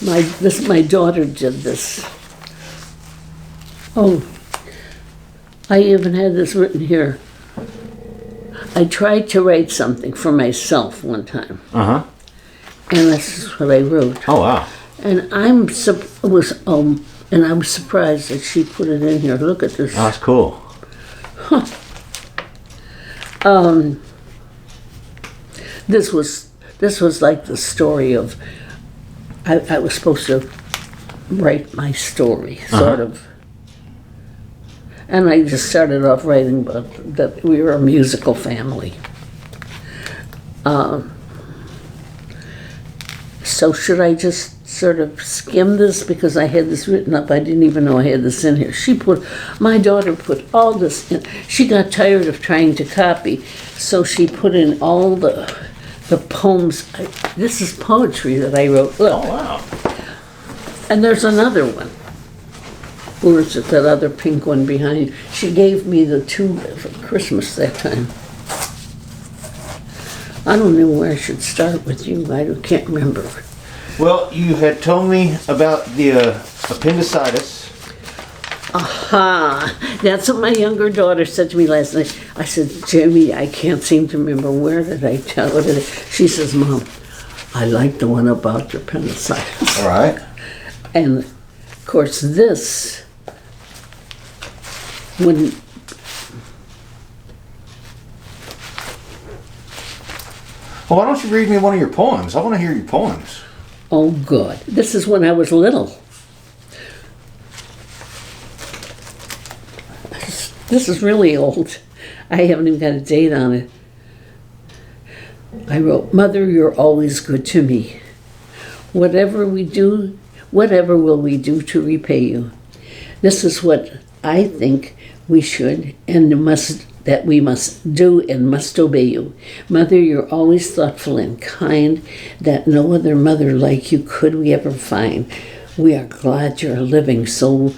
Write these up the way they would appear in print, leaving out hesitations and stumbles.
My daughter did this. Oh, I even had this written here. I tried to write something for myself one time. Uh-huh. And this is what I wrote. Oh, wow. And I was surprised that she put it in here. Look at this. Oh, that's cool. This was like the story of, I was supposed to write my story, sort of. And I just started off writing about that we were a musical family. So should I just sort of skim this? Because I had this written up. I didn't even know I had this in here. My daughter put all this in. She got tired of trying to copy, so she put in all the poems. This is poetry that I wrote. Look. Oh, wow. And there's another one. Where's it, that other pink one behind you? She gave me the two for Christmas that time. I don't know where I should start with you. I can't remember. Well, you had told me about the appendicitis. Aha! That's what my younger daughter said to me last night. I said, Jamie, I can't seem to remember. Where did I tell her? She says, Mom, I like the one about your appendicitis. All right. And, of course, this, when... Well, why don't you read me one of your poems? I want to hear your poems. Oh, good. This is when I was little. This is really old. I haven't even got a date on it. I wrote, Mother, you're always good to me. Whatever will we do to repay you? This is what I think we should and that we must do and must obey you. Mother, you're always thoughtful and kind, that no other mother like you could we ever find. We are glad you're living so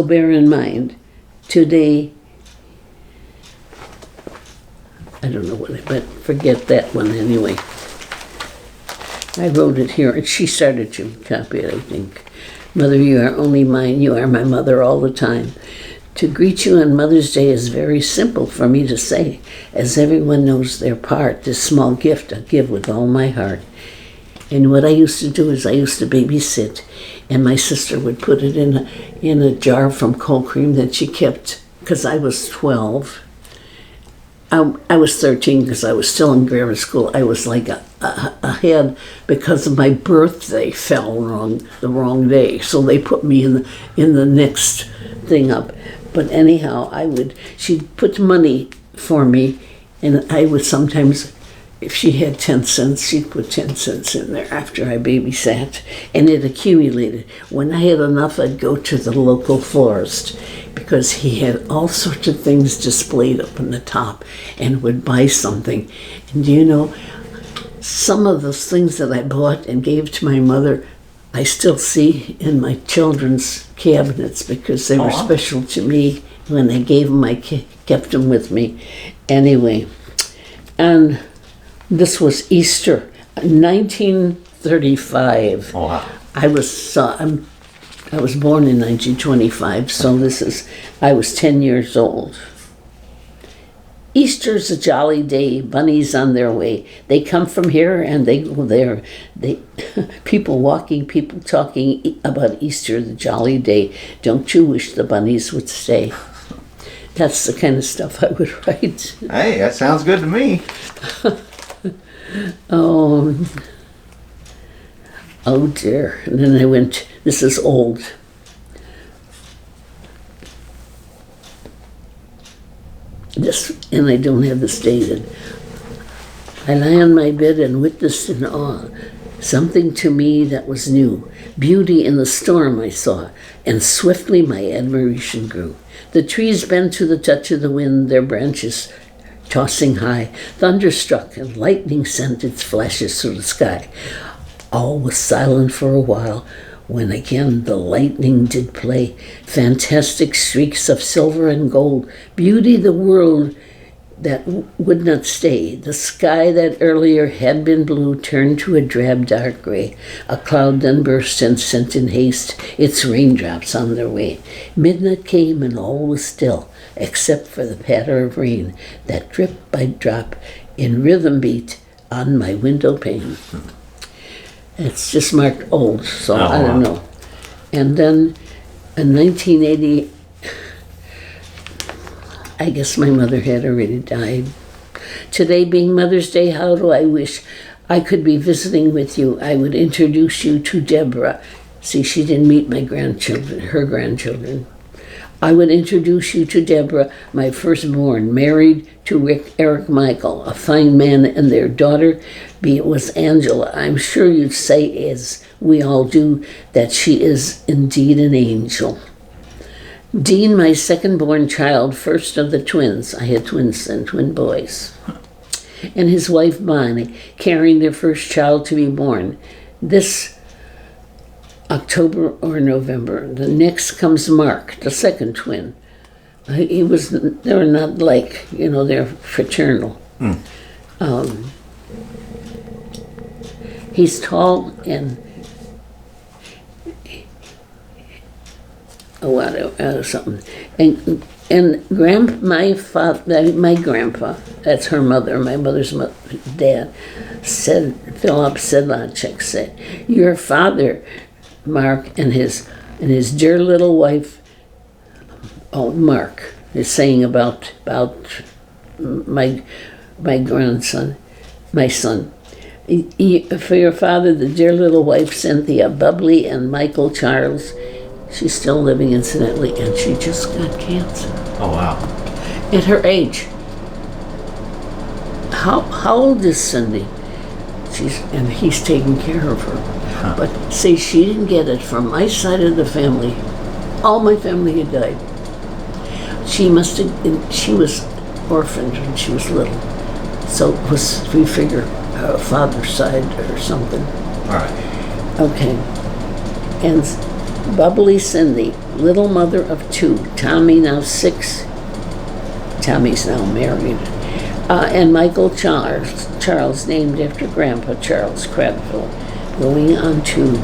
bear in mind, today, I don't know what, but forget that one anyway. I wrote it here, and she started to copy it, I think. Mother, you are only mine, you are my mother all the time. To greet you on Mother's Day is very simple for me to say, as everyone knows their part. This small gift I give with all my heart. And what I used to do is I used to babysit, and my sister would put it in a jar from cold cream that she kept, because I was 12. I was 13 because I was still in grammar school. I was like ahead because of my birthday fell the wrong day. So they put me in the next thing up. But anyhow, she'd put money for me, and I would sometimes, if she had 10 cents, she'd put 10 cents in there after I babysat, and it accumulated. When I had enough, I'd go to the local florist, because he had all sorts of things displayed up on the top, and would buy something. And do you know, some of those things that I bought and gave to my mother, I still see in my children's cabinets, because they were special to me. When I gave them, I kept them with me. Anyway, and this was Easter, 1935. Oh, wow. I was born in 1925, so I was 10 years old. Easter's a jolly day, bunnies on their way. They come from here and they go there. People walking, people talking about Easter, the jolly day. Don't you wish the bunnies would stay? That's the kind of stuff I would write. Hey, that sounds good to me. Oh dear. And then I went, this is old. And I don't have this dated. I lie on my bed and witnessed in awe something to me that was new. Beauty in the storm I saw, and swiftly my admiration grew. The trees bent to the touch of the wind, their branches tossing high. Thunder struck and lightning sent its flashes through the sky. All was silent for a while, when again the lightning did play. Fantastic streaks of silver and gold. Beauty the world that would not stay. The sky that earlier had been blue turned to a drab dark gray. A cloud then burst and sent in haste its raindrops on their way. Midnight came and all was still, except for the patter of rain that drip by drop in rhythm beat on my window pane. It's just marked old, so I don't know. And then in 1980, I guess my mother had already died. Today being Mother's Day, how do I wish I could be visiting with you. I would introduce you to Deborah. See, she didn't meet my grandchildren, her grandchildren. I would introduce you to Deborah, my firstborn, married to Eric Michael, a fine man, and their daughter was Angela. I'm sure you'd say, as we all do, that she is indeed an angel. Dean, my second-born child, first of the twins, I had twins and twin boys, and his wife Bonnie, carrying their first child to be born this October or November. The next comes Mark, the second twin. They were not like, they're fraternal. He's tall and something. And my grandpa, that's her mother, my mother's dad, said, Philip Sedlacek said, your father, Mark, and his dear little wife, Mark, is saying about my grandson, my son. For your father, the dear little wife, Cynthia, Bubbly, and Michael Charles, she's still living incidentally, and she just got cancer. Oh, wow. At her age. How old is Cindy? And he's taking care of her. Huh. But see, she didn't get it from my side of the family. All my family had died. She was orphaned when she was little. So it was, we figure, her father's side or something. All right. Okay. And Bubbly Cindy, little mother of two. Tommy, now 6. Tommy's now married. And Michael Charles, named after Grandpa Charles Cradville, going on to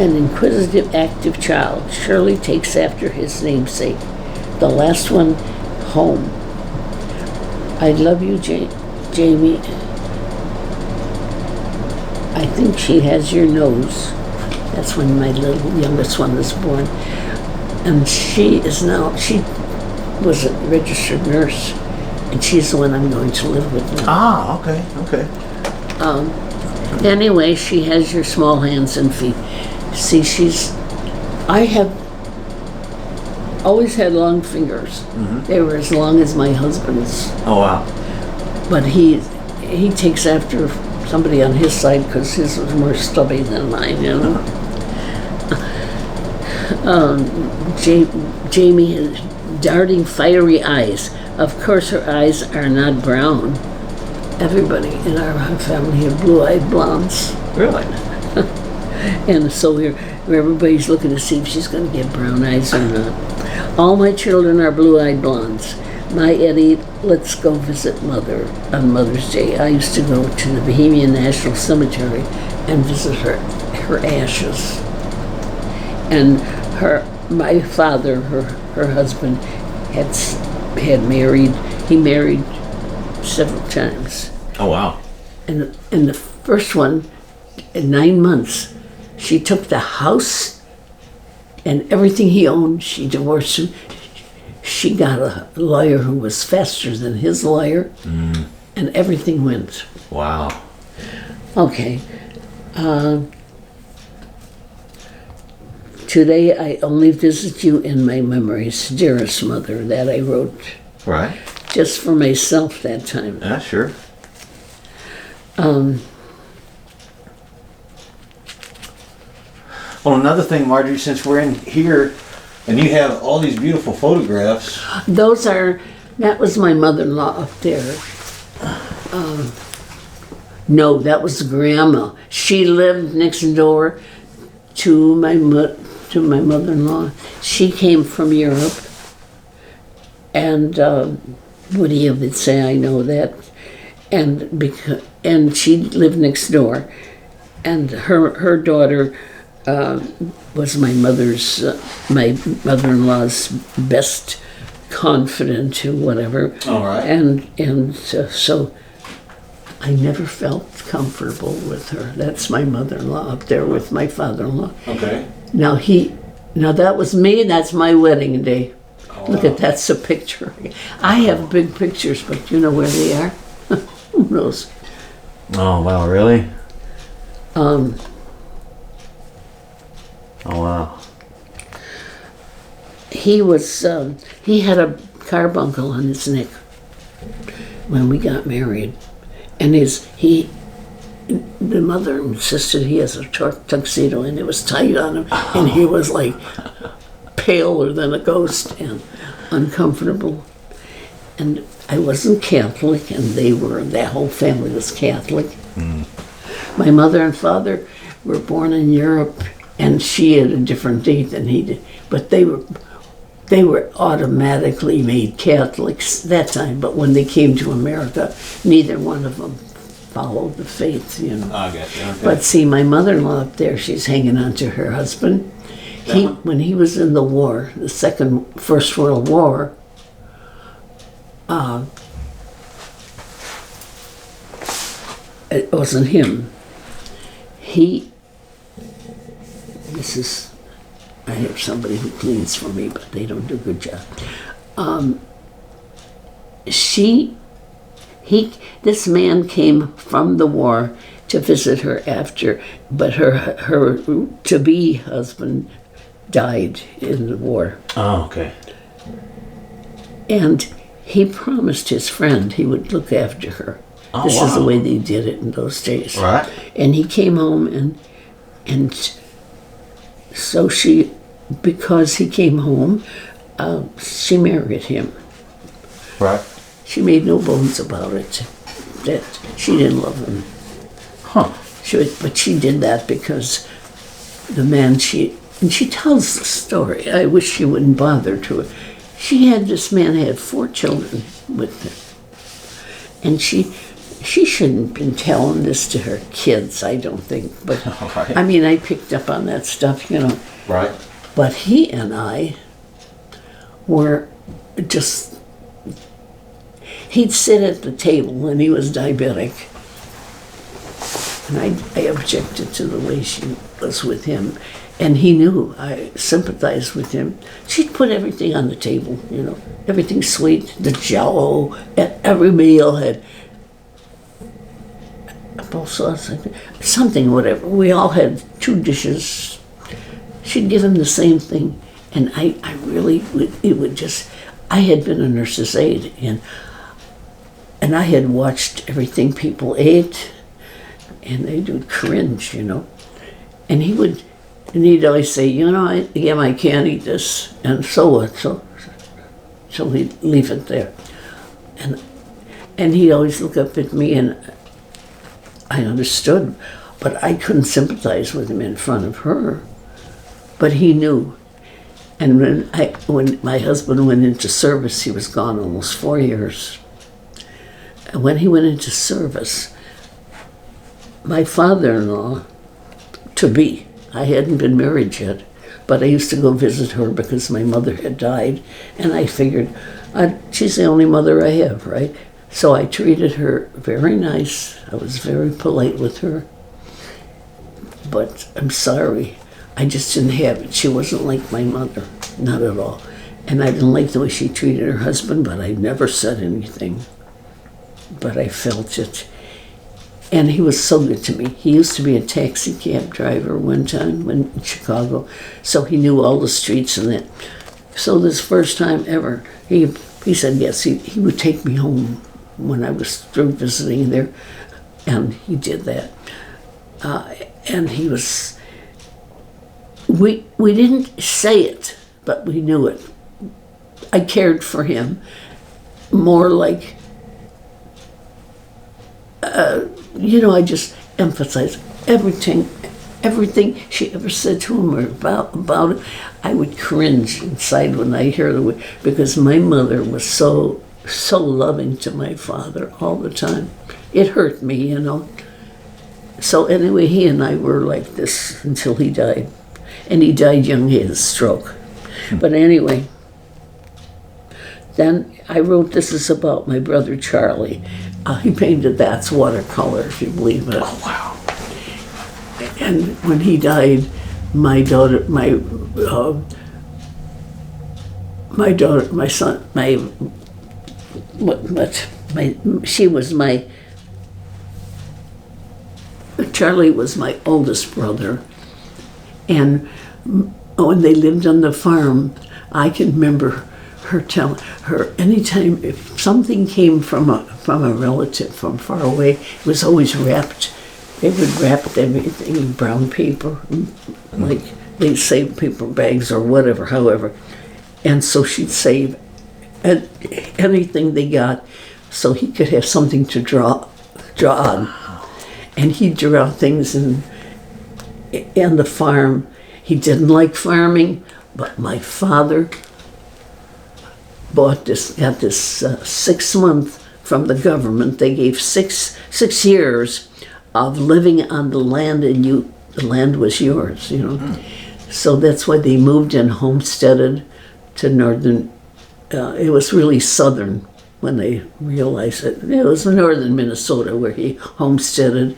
an inquisitive, active child, surely takes after his namesake. The last one, home. I love you, Jamie. I think she has your nose. That's when my little youngest one was born. And she was a registered nurse, and she's the one I'm going to live with now. Ah, okay. Anyway, she has your small hands and feet. See, I have always had long fingers. Mm-hmm. They were as long as my husband's. Oh, wow. But he takes after somebody on his side because his was more stubby than mine, Jamie has darting fiery eyes. Of course her eyes are not brown. Everybody in our family have blue-eyed blondes. Really? And so everybody's looking to see if she's going to get brown eyes or not. All my children are blue-eyed blondes. My Eddie, let's go visit Mother on Mother's Day. I used to go to the Bohemian National Cemetery and visit her ashes. And my father, her husband, had married. He married several times. Oh, wow. And the first one, in 9 months, she took the house and everything he owned. She divorced him. She got a lawyer who was faster than his lawyer, and everything went. Wow. Okay. Today I only visit you in my memories, dearest mother, that I wrote. Right. Just for myself that time. Yeah, sure. Well, another thing, Marjorie, since we're in here, and you have all these beautiful photographs. That was my mother-in-law up there. No, that was Grandma. She lived next door to my mother-in-law. She came from Europe, and Woody would say, I know that. And she lived next door. And her daughter was my mother-in-law's best confidant or whatever. All right. And so I never felt comfortable with her. That's my mother-in-law up there with my father-in-law. Okay. Now that was me. That's my wedding day. Oh, Look at that's a picture. I have big pictures, but you know where they are? Who knows? Oh, wow, really? Um, Oh, wow. he had a carbuncle on his neck when we got married, and the mother insisted he has a tuxedo, and it was tight on him, and he was like paler than a ghost and uncomfortable. And I wasn't Catholic, and that whole family was Catholic. My mother and father were born in Europe, and she had a different date than he did, but they were automatically made Catholics that time. But when they came to America, neither one of them followed the faith, you know. I got you. Okay. But see, my mother-in-law up there, she's hanging on to her husband. When he was in the war, the First World War, it wasn't him. I have somebody who cleans for me, but they don't do a good job. This man came from the war to visit her after, but her to-be husband died in the war. Oh, okay. And he promised his friend he would look after her. Oh, This is the wow. way they did it in those days. Right. And he came home and so because he came home, she married him. Right. She made no bones about it, that she didn't love him. Huh. But she did that because the man and she tells the story. I wish she wouldn't bother to it. This man had 4 children with her. And she shouldn't have been telling this to her kids, I don't think. But Right. I mean, I picked up on that stuff, you know. Right. But he and I were just, he'd sit at the table when he was diabetic. And I objected to the way she was with him. And he knew I sympathized with him. She'd put everything on the table, you know, everything sweet, the Jell-O, and every meal had applesauce, something, whatever. We all had 2 dishes. She'd give him the same thing. And I really, I had been a nurse's aide, and I had watched everything people ate, and they would cringe, you know. And he'd always say, you know, I can't eat this, and so what? So he'd leave it there. And he'd always look up at me, and I understood, but I couldn't sympathize with him in front of her. But he knew. And when my husband went into service, he was gone almost 4 years. And when he went into service, my father-in-law, to-be, I hadn't been married yet, but I used to go visit her because my mother had died, and I figured, she's the only mother I have, right? So I treated her very nice. I was very polite with her. But I'm sorry, I just didn't have it. She wasn't like my mother, not at all. And I didn't like the way she treated her husband, but I never said anything. But I felt it. And he was so good to me. He used to be a taxi cab driver one time in Chicago, so he knew all the streets and that. So this first time ever, he said yes, he would take me home when I was through visiting there, and he did that. And he was, we didn't say it, but we knew it. I cared for him more like, I just emphasized everything she ever said to him or about it. I would cringe inside when I heard it, because my mother was so so loving to my father all the time. It hurt me, you know. So anyway, he and I were like this until he died. And he died young, he had a stroke. But anyway, then I wrote, this is about my brother Charlie. He painted that's watercolor, if you believe it. Oh, wow. And when he died, my daughter, my son, Charlie was my oldest brother. And when they lived on the farm, I can remember her telling her anytime if something came from a relative from far away, it was always wrapped. They would wrap everything in brown paper, like they'd save paper bags or whatever, however. And so she'd save anything they got so he could have something to draw on. And he'd draw things in the farm. He didn't like farming, but my father got this 6 month from the government. They gave six years of living on the land, and the land was yours, you know. So that's why they moved and homesteaded to northern. It was really southern when they realized it. It was northern Minnesota where he homesteaded,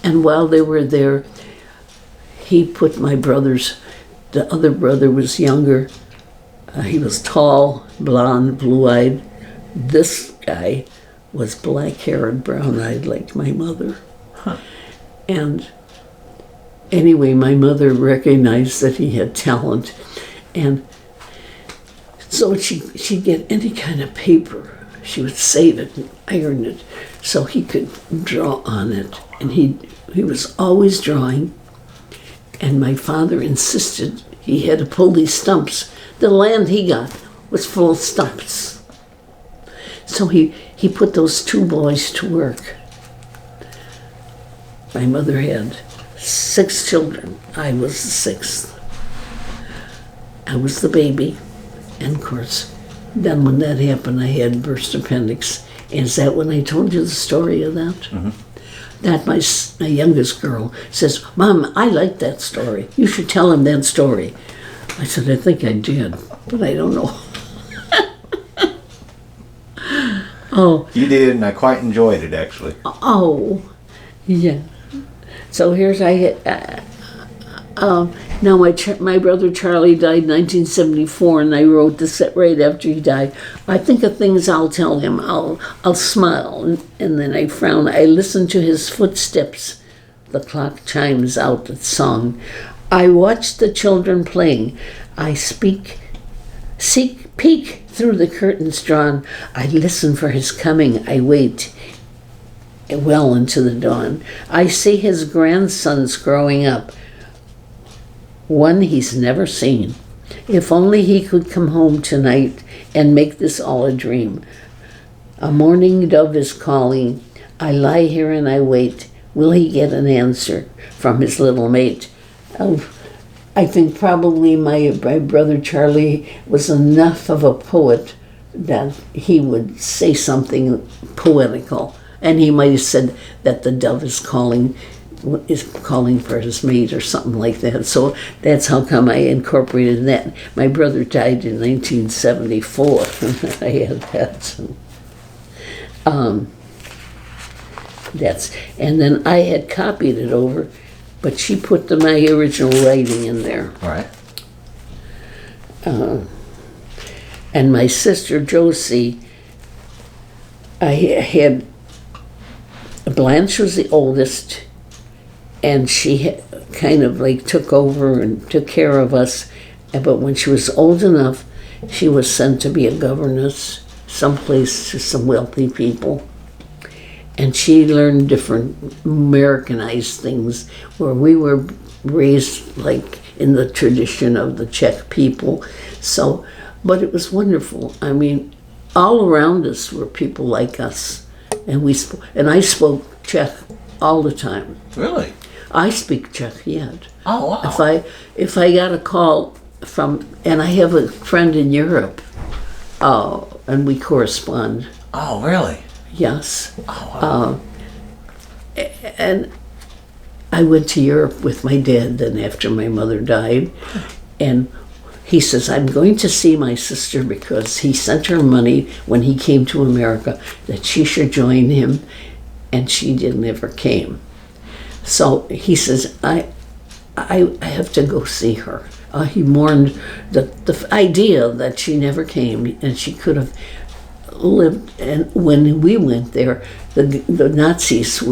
and while they were there, he put the other brother was younger. He was tall, blonde, blue-eyed. This guy was black-haired, brown-eyed like my mother. And anyway, my mother recognized that he had talent, and so she'd get any kind of paper. She would save it and iron it so he could draw on it. And he was always drawing. And my father insisted he had to pull these stumps. The land he got was full of stumps. So he put those two boys to work. My mother had 6 children. I was the 6th. I was the baby. And of course, then when that happened, I had burst appendix. Is that when I told you the story of that? Mm-hmm. That my youngest girl says, Mom, I like that story. You should tell him that story. I said, I think I did, but I don't know. Oh. You did, and I quite enjoyed it, actually. Oh, yeah. So here's now my brother Charlie died in 1974, and I wrote this right after he died. I think of things I'll tell him. I'll smile, and then I frown. I listen to his footsteps. The clock chimes out its song. I watch the children playing. I peek through the curtains drawn. I listen for his coming. I wait well into the dawn. I see his grandsons growing up. One he's never seen. If only he could come home tonight and make this all a dream. A morning dove is calling. I lie here and I wait. Will he get an answer from his little mate? Oh, I think probably my brother Charlie was enough of a poet that he would say something poetical. And he might have said that the dove is calling for his mate or something like that. So that's how come I incorporated that. My brother died in 1974. I had that. So, and then I had copied it over, but she put my original writing in there. All right. And my sister Josie, I had, Blanche was the oldest, and she kind of like took over and took care of us. But when she was old enough, she was sent to be a governess someplace to some wealthy people. And she learned different Americanized things, where we were raised like in the tradition of the Czech people. So, but it was wonderful. I mean, all around us were people like us, and I spoke Czech all the time. Really? I speak Czech yet. Oh, wow. If I got a call from, and I have a friend in Europe, and we correspond. Oh, really? Yes. Oh, wow. And I went to Europe with my dad then after my mother died, and he says, I'm going to see my sister because he sent her money when he came to America that she should join him, and she never came. So he says, I have to go see her. He mourned the idea that she never came and she could have lived. And when we went there, the Nazis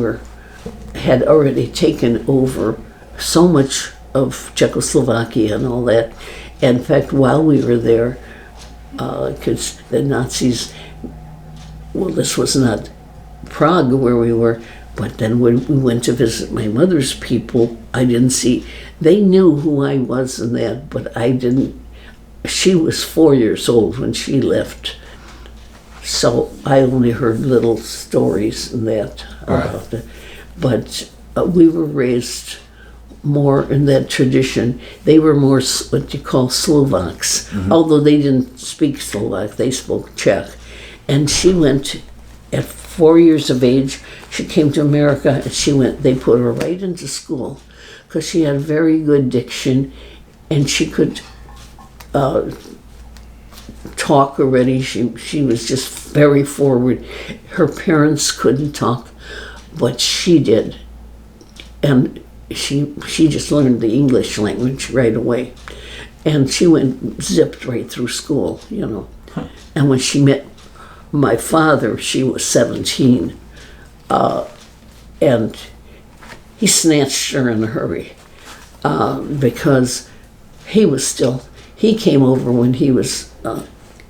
had already taken over so much of Czechoslovakia and all that. In fact, while we were there, because the Nazis, well, this was not Prague where we were, but then when we went to visit my mother's people, I didn't see, they knew who I was and that, but I didn't, she was 4 years old when she left. So I only heard little stories and that about it. But we were raised more in that tradition. They were more what you call Slovaks, although they didn't speak Slovak, they spoke Czech. And she went at 4 years of age. She came to America and they put her right into school because she had very good diction and she could talk already. She was just very forward. Her parents couldn't talk, but she did. And she just learned the English language right away. And she zipped right through school, you know. And when she met my father, she was 17. And he snatched her in a hurry because he came over when he was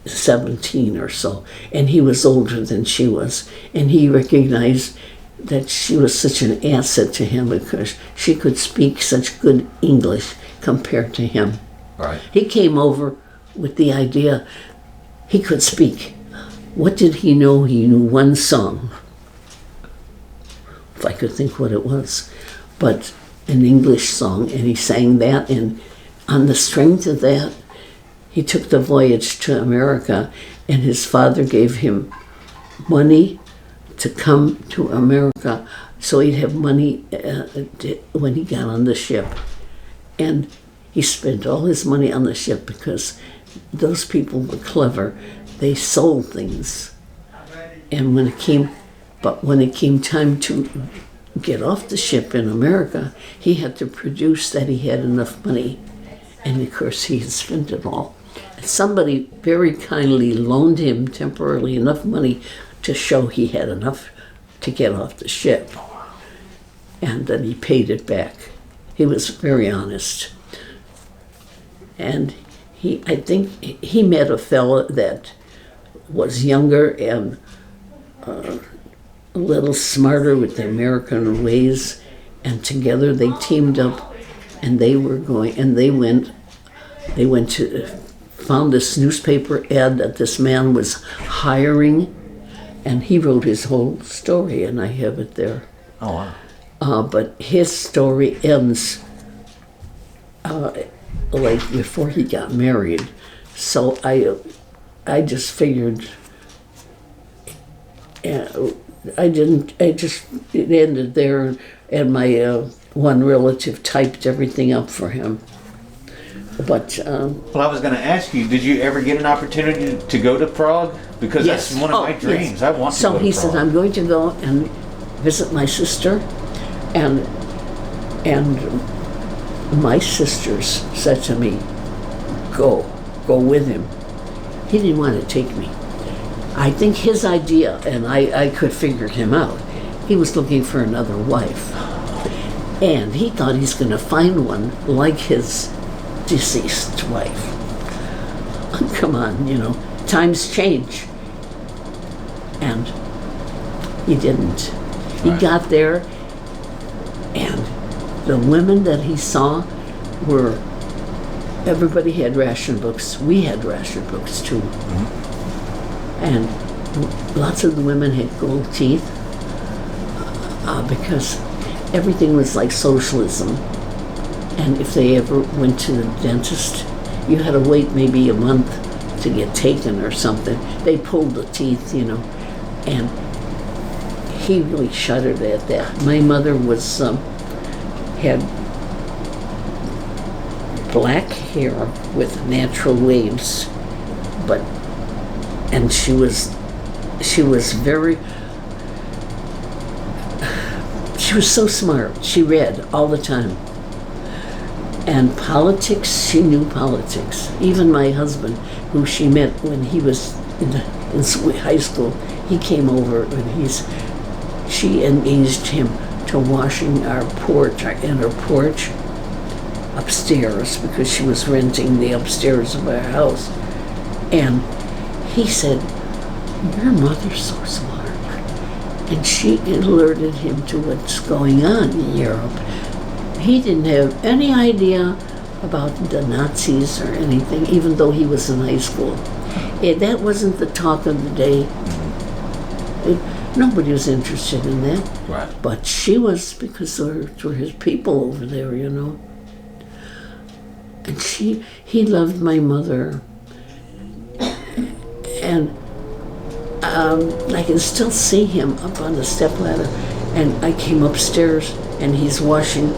17 or so, and he was older than she was. And he recognized that she was such an asset to him because she could speak such good English compared to him. Right. He came over with the idea he could speak. What did he know? He knew one song, if I could think what it was, but an English song, and he sang that, and on the strength of that, he took the voyage to America, and his father gave him money to come to America so he'd have money when he got on the ship. And he spent all his money on the ship because those people were clever. They sold things. And when it came time to get off the ship in America, he had to produce that he had enough money. And of course he had spent it all. And somebody very kindly loaned him temporarily enough money to show he had enough to get off the ship. And then he paid it back. He was very honest. And I think he met a fella that was younger and a little smarter with the American ways, and together they teamed up, and they went to found this newspaper ad that this man was hiring, and he wrote his whole story, and I have it there. Oh, wow. But his story ends like before he got married. So I just figured, it ended there, and my one relative typed everything up for him. But well, I was going to ask you, did you ever get an opportunity to go to Prague? Because yes. That's one of my dreams. Yes. I want to go to Prague. So he said, I'm going to go and visit my sister, and my sisters said to me, go with him. He didn't want to take me. I think his idea, and I could figure him out, he was looking for another wife. And he thought he's going to find one like his deceased wife. Come on, times change. And he didn't. He got there, and the women that he saw were, everybody had ration books. We had ration books too. And lots of the women had gold teeth because everything was like socialism. And if they ever went to the dentist, you had to wait maybe a month to get taken or something. They pulled the teeth, you know, and he really shuddered at that. My mother was had black hair with natural waves, and she was so smart. She read all the time. And politics, she knew politics. Even my husband, who she met when he was in high school, he came over and she engaged him to washing our porch, inner porch, upstairs, because she was renting the upstairs of our house. And he said, "Your mother's so smart." And she alerted him to what's going on in Europe. He didn't have any idea about the Nazis or anything, even though he was in high school. That wasn't the talk of the day. Nobody was interested in that. Right. But she was, because there were his people over there, you know. And he loved my mother. And I can still see him up on the stepladder. And I came upstairs and he's washing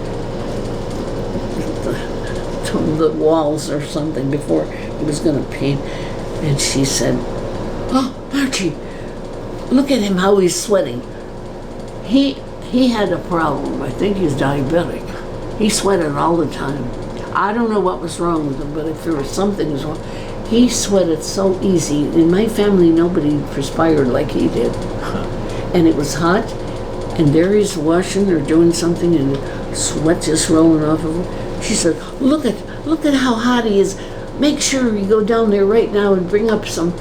the walls or something before he was going to paint. And she said, "Oh, Archie, look at him, how he's sweating." He had a problem. I think he's diabetic. He sweated all the time. I don't know what was wrong with him, but if there was something was wrong, he sweated so easy. In my family, nobody perspired like he did. And it was hot, and there he's washing or doing something, and the sweat just rolling off of him. She said, look at how hot he is. Make sure you go down there right now and bring up some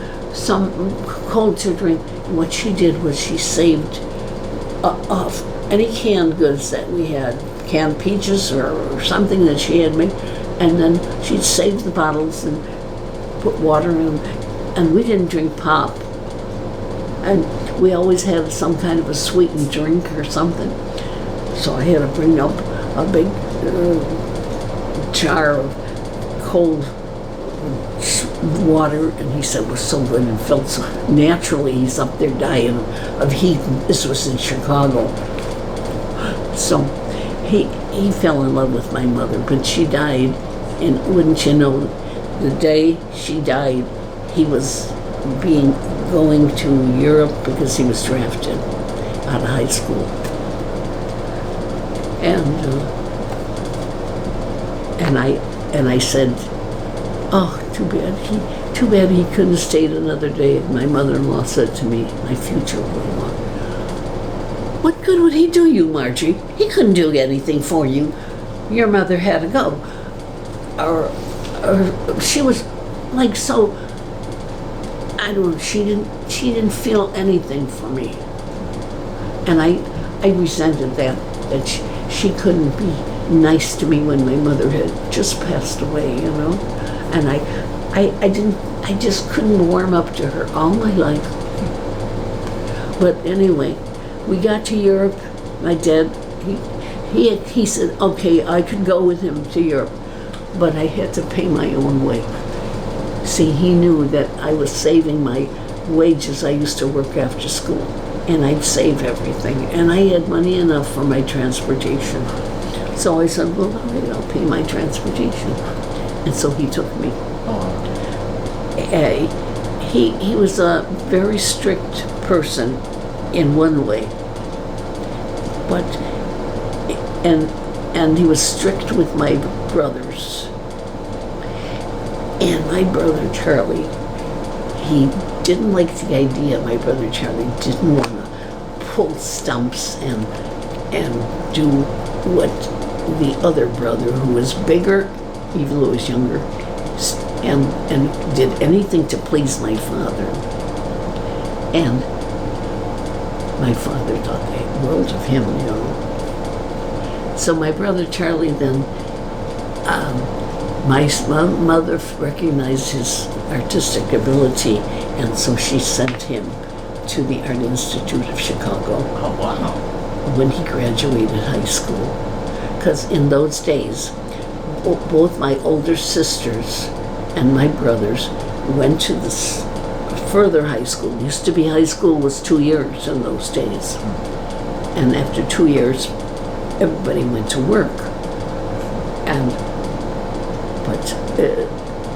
cold to drink." And what she did was she saved off any canned goods that we had, canned peaches or something that she had made, and then she'd save the bottles and put water in them. And we didn't drink pop. And we always had some kind of a sweetened drink or something. So I had to bring up a big jar of cold water, and he said it was so good and felt so naturally. He's up there dying of heat. This was in Chicago. So he fell in love with my mother, but she died, and wouldn't you know, the day she died, he was going to Europe because he was drafted out of high school. And I said, "Oh, too bad he couldn't have stayed another day." My mother-in-law said to me, my future mother-in-law, "What good would he do you, Margie? He couldn't do anything for you. Your mother had to go." Or she was like so, I don't know, she didn't feel anything for me. And I resented that she couldn't be nice to me when my mother had just passed away, you know. And I just couldn't warm up to her all my life. But anyway, we got to Europe. My dad, he said, okay, I could go with him to Europe, but I had to pay my own way. See, he knew that I was saving my wages. I used to work after school, and I'd save everything, and I had money enough for my transportation. So I said, well, all right, I'll pay my transportation. And so he took me. He was a very strict person in one way, but and he was strict with my brothers. And my brother Charlie, he didn't like the idea. My brother Charlie didn't want to pull stumps and do what the other brother, who was bigger, even though he was younger, and did anything to please my father. And my father thought the world of him, you know. So my brother Charlie then, my mother recognized his artistic ability, and so she sent him to the Art Institute of Chicago. Oh, wow. When he graduated high school. Because in those days, both my older sisters and my brothers went to this further high school. Used to be high school was 2 years in those days. And after 2 years, everybody went to work.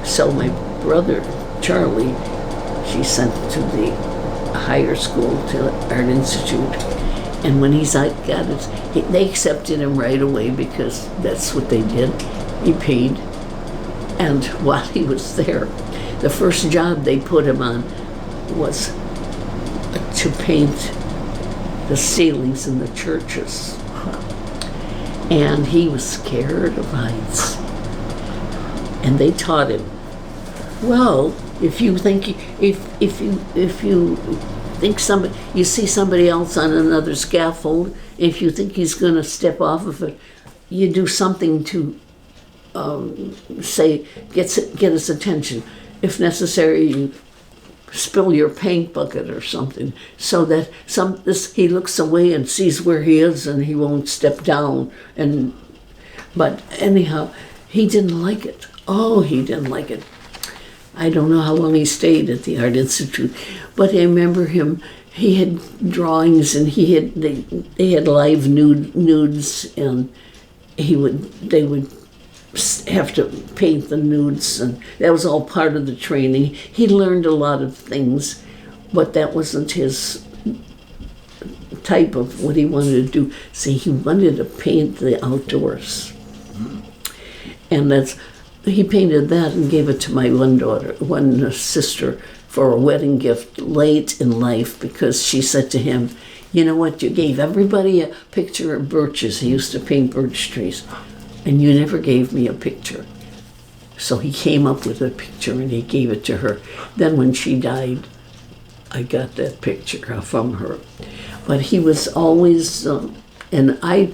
So my brother, Charlie, she sent to the higher school, to Art Institute. And when he's out, got it, they accepted him right away because that's what they did. He paid. And while he was there, the first job they put him on was to paint the ceilings in the churches. And he was scared of heights. And they taught him, well, if you think somebody, you see somebody else on another scaffold, if you think he's going to step off of it, you do something to get his attention. If necessary, you spill your paint bucket or something, so that he looks away and sees where he is, and he won't step down. But anyhow, he didn't like it. Oh, he didn't like it. I don't know how long he stayed at the Art Institute, but I remember him. He had drawings, and they had live nudes, and they would have to paint the nudes, and that was all part of the training. He learned a lot of things, but that wasn't his type of what he wanted to do. See, he wanted to paint the outdoors, and he painted that and gave it to my one sister, for a wedding gift late in life, because she said to him, you know what, you gave everybody a picture of birches. He used to paint birch trees, and you never gave me a picture. So he came up with a picture and he gave it to her. Then when she died, I got that picture from her. But he was always, and I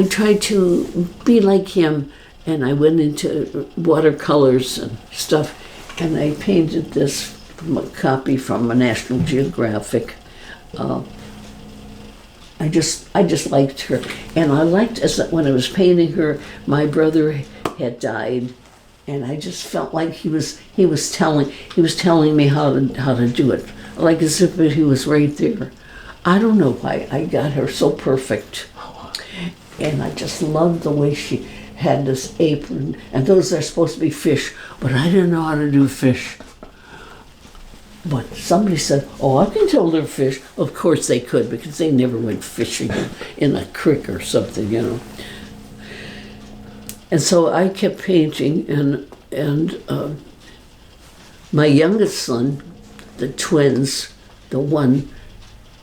tried to be like him, and I went into watercolors and stuff, and I painted this from a copy from a National Geographic. I just liked her, and I liked when I was painting her. My brother had died, and I just felt like he was telling me how to do it, like as if he was right there. I don't know why I got her so perfect, and I just loved the way she had this apron, and those are supposed to be fish, but I didn't know how to do fish. But somebody said, oh, I can tell they're fish. Of course they could, because they never went fishing in a creek or something, you know. And so I kept painting, and my youngest son, the twins,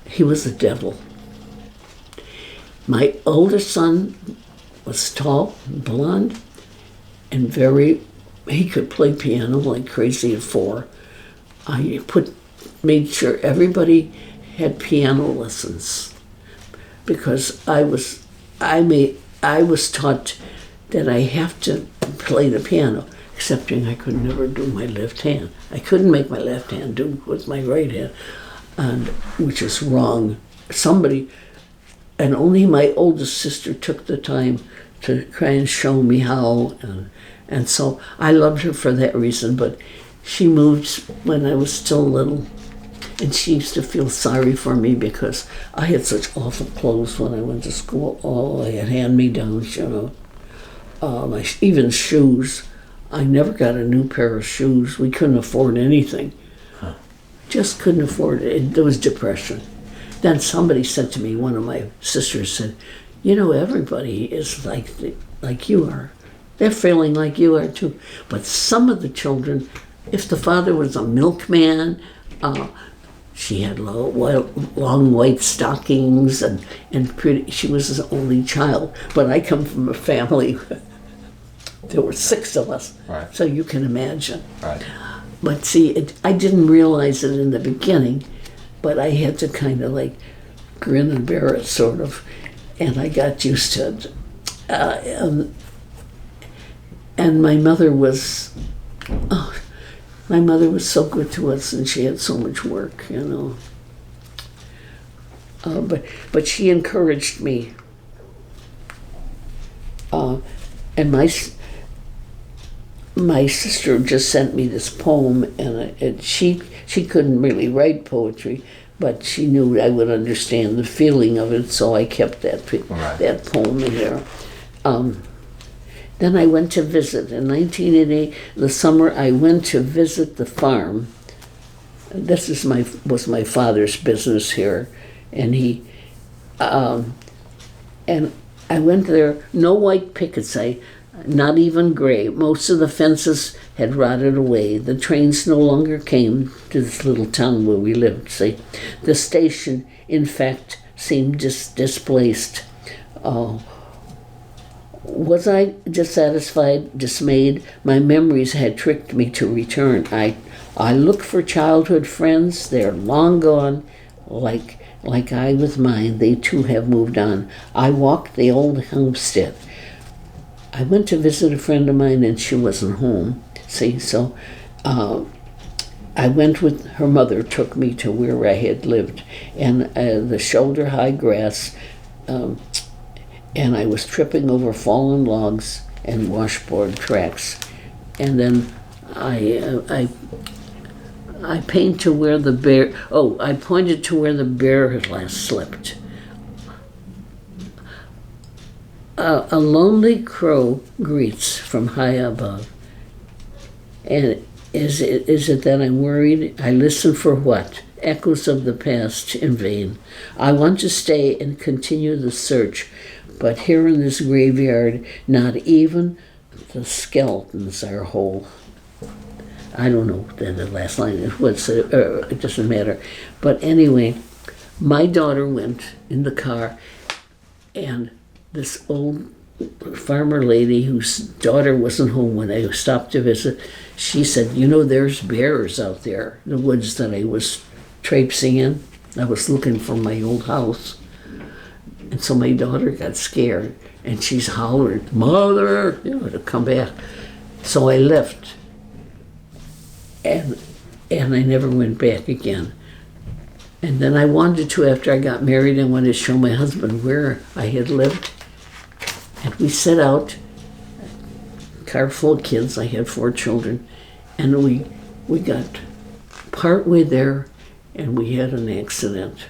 he was the devil. My older son was tall, blonde, and he could play piano like crazy at 4. I made sure everybody had piano lessons, because I was taught that I have to play the piano, excepting I could never do my left hand. I couldn't make my left hand do with my right hand, which is wrong. And only my oldest sister took the time to try and show me how, and so I loved her for that reason. But she moved when I was still little, and she used to feel sorry for me because I had such awful clothes when I went to school. Oh, I had hand-me-downs, you know. Even shoes. I never got a new pair of shoes. We couldn't afford anything. Just couldn't afford it. There was depression. Then somebody said to me, one of my sisters said, you know, everybody is like you are. They're feeling like you are too. But some of the children, if the father was a milkman, she had long white stockings, and pretty. She was the only child. But I come from a family, there were 6 of us, right. So you can imagine. Right. But see, I didn't realize it in the beginning, but I had to kind of like grin and bear it, sort of, and I got used to it. And my mother was so good to us, and she had so much work, you know. But she encouraged me. And my sister just sent me this poem, and she couldn't really write poetry, but she knew I would understand the feeling of it, so I kept that poem in there. Then I went to visit in 1988. The summer I went to visit the farm. This was my father's business here, and and I went there. No white pickets. Not even gray. Most of the fences had rotted away. The trains no longer came to this little town where we lived. See, the station, in fact, seemed displaced. Was I dissatisfied, dismayed? My memories had tricked me to return. I looked for childhood friends. They're long gone. Like I with mine, they too have moved on. I walked the old homestead. I went to visit a friend of mine and she wasn't home. See, so I went with her mother, took me to where I had lived, and the shoulder-high grass, and I was tripping over fallen logs and washboard tracks. And then I pointed to where the bear had last slept. A lonely crow greets from high above. And is it that I'm worried? I listen for what? Echoes of the past in vain. I want to stay and continue the search, but here in this graveyard, not even the skeletons are whole. I don't know what the last line is. It doesn't matter. But anyway, my daughter went in the car, and this old farmer lady whose daughter wasn't home when I stopped to visit, she said, there's bears out there in the woods that I was traipsing in. I was looking for my old house. And so my daughter got scared, and she's hollered, "Mother," to come back. So I left, and I never went back again. And then I wanted to, after I got married, I wanted to show my husband where I had lived. And we set out, car full of kids. I had 4 children, and we got partway there, and we had an accident.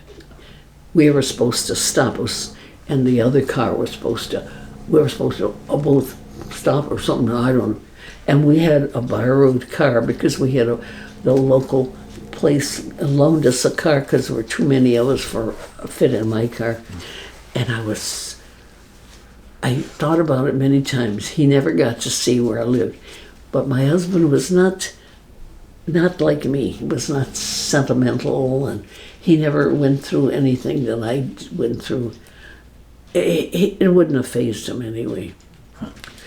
We were supposed to stop us, and the other car we were supposed to both stop or something, I don't know. And we had a borrowed car because we had the local place loaned us a car because there were too many of us for a fit in my car. And I thought about it many times. He never got to see where I lived. But my husband was not like me. He was not sentimental, and he never went through anything that I went through. It wouldn't have fazed him anyway.